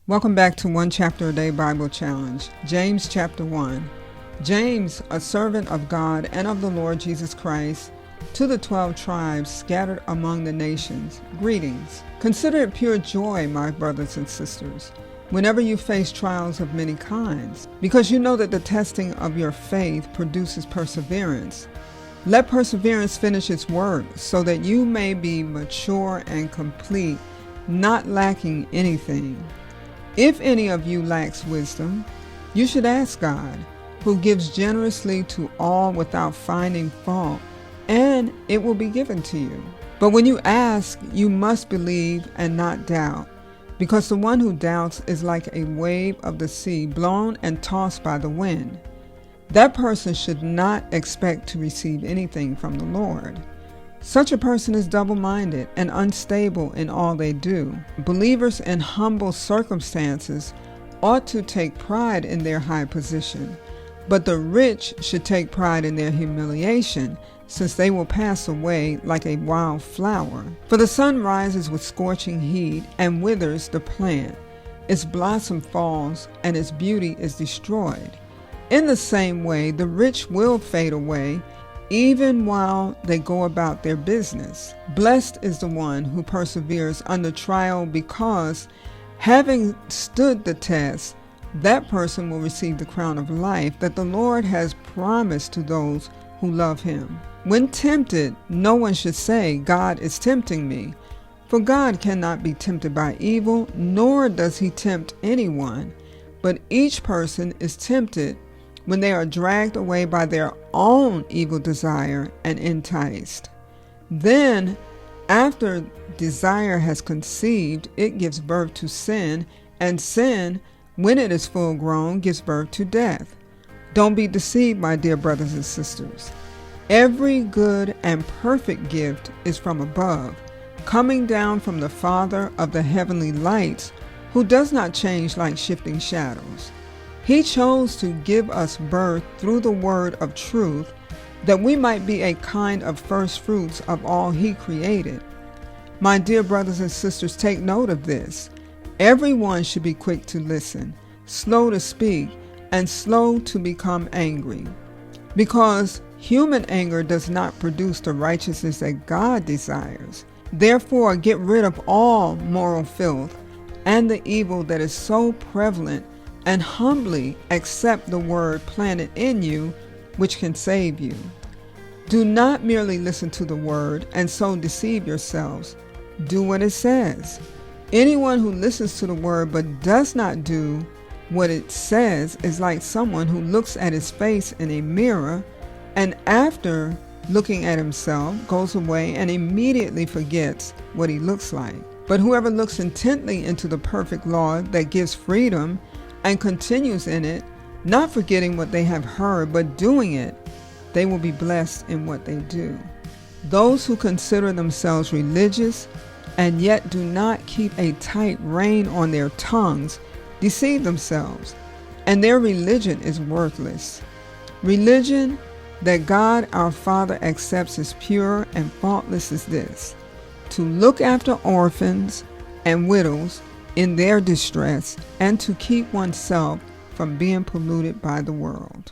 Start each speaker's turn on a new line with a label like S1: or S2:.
S1: Welcome back to One Chapter a Day Bible Challenge. James chapter 1. James, a servant of God and of the Lord Jesus Christ, to the 12 tribes scattered among the nations, greetings. Consider it pure joy, my brothers and sisters, whenever you face trials of many kinds, because you know that the testing of your faith produces perseverance. Let perseverance finish its work, so that you may be mature and complete, not lacking anything. If any of you lacks wisdom, you should ask God, who gives generously to all without finding fault, and it will be given to you. But when you ask, you must believe and not doubt, because the one who doubts is like a wave of the sea blown and tossed by the wind. That person should not expect to receive anything from the Lord. Such a person is double-minded and unstable in all they do. Believers in humble circumstances ought to take pride in their high position, but the rich should take pride in their humiliation, since they will pass away like a wild flower. For the sun rises with scorching heat and withers the plant. Its blossom falls, and its beauty is destroyed. In the same way, the rich will fade away, even while they go about their business. Blessed is the one who perseveres under trial, because, having stood the test, that person will receive the crown of life that the Lord has promised to those who love him. When tempted, no one should say, God is tempting me. For God cannot be tempted by evil, nor does he tempt anyone. But each person is tempted when they are dragged away by their own evil desire and enticed. Then, after desire has conceived, it gives birth to sin, and sin, when it is full grown, gives birth to death. Don't be deceived, my dear brothers and sisters. Every good and perfect gift is from above, coming down from the Father of the heavenly lights, who does not change like shifting shadows. He chose to give us birth through the word of truth, that we might be a kind of first fruits of all he created. My dear brothers and sisters, take note of this. Everyone should be quick to listen, slow to speak, and slow to become angry, because human anger does not produce the righteousness that God desires. Therefore, get rid of all moral filth and the evil that is so prevalent, and humbly accept the word planted in you, which can save you. Do not merely listen to the word and so deceive yourselves. Do what it says. Anyone who listens to the word but does not do what it says is like someone who looks at his face in a mirror, and after looking at himself goes away and immediately forgets what he looks like. But whoever looks intently into the perfect law that gives freedom and continues in it, not forgetting what they have heard, but doing it, they will be blessed in what they do. Those who consider themselves religious and yet do not keep a tight rein on their tongues deceive themselves, and their religion is worthless. Religion that God our Father accepts as pure and faultless is this: to look after orphans and widows in their distress, and to keep oneself from being polluted by the world.